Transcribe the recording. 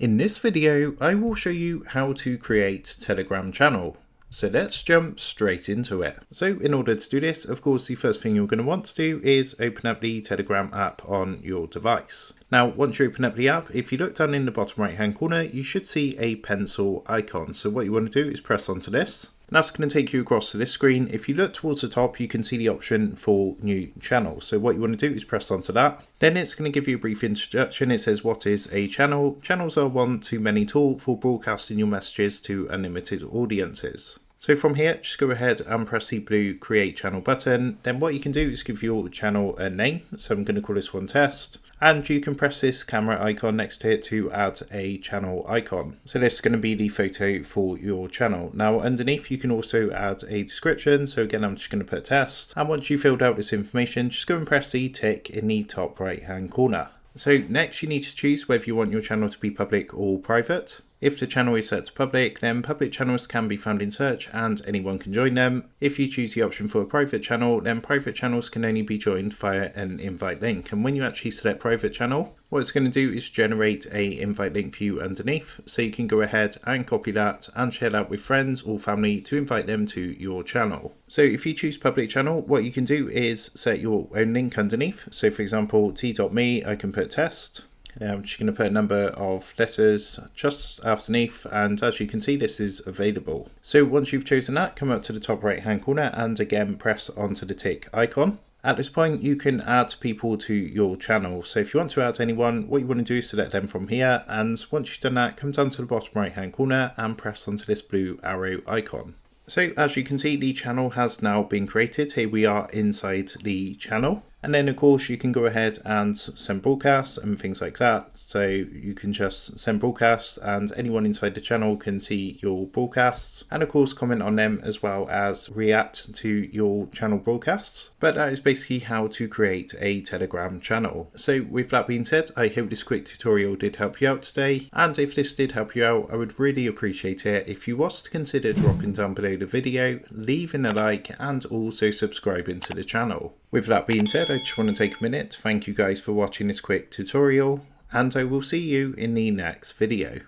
In this video, I will show you how to create Telegram channel. So let's jump straight into it. So in order to do this, of course, the first thing you're going to want to do is open up the Telegram app on your device. Now, once you open up the app, if you look down in the bottom right hand corner, you should see a pencil icon. So what you want to do is press onto this. And that's going to take you across to this screen. If you look towards the top, you can see the option for new channel. So what you want to do is press onto that. Then it's going to give you a brief introduction. It says, what is a channel? Channels are one to many tool for broadcasting your messages to unlimited audiences. So from here, just go ahead and press the blue create channel button. Then what you can do is give your channel a name. So I'm going to call this one test. And you can press this camera icon next to it to add a channel icon. So this is going to be the photo for your channel. Now underneath you can also add a description. So again, I'm just going to put test. And once you filled out this information, just go and press the tick in the top right hand corner. So next you need to choose whether you want your channel to be public or private. If the channel is set to public, then public channels can be found in search and anyone can join them. If you choose the option for a private channel, then private channels can only be joined via an invite link. And when you actually select private channel, what it's going to do is generate a invite link for you underneath. So you can go ahead and copy that and share that with friends or family to invite them to your channel. So if you choose public channel, what you can do is set your own link underneath. So for example, t.me, I can put test. I'm just going to put a number of letters just underneath, and as you can see, this is available. So once you've chosen that, come up to the top right hand corner and again press onto the tick icon. At this point, you can add people to your channel. So if you want to add anyone, what you want to do is select them from here, and once you've done that, come down to the bottom right hand corner and press onto this blue arrow icon. So as you can see, the channel has now been created. Here we are inside the channel. And then of course you can go ahead and send broadcasts and things like that. So you can just send broadcasts and anyone inside the channel can see your broadcasts and of course comment on them as well as react to your channel broadcasts. But that is basically how to create a Telegram channel. So with that being said, I hope this quick tutorial did help you out today. And if this did help you out, I would really appreciate it if you was to consider dropping down below the video, leaving a like and also subscribing to the channel. With that being said, I just want to take a minute to thank you guys for watching this quick tutorial, and I will see you in the next video.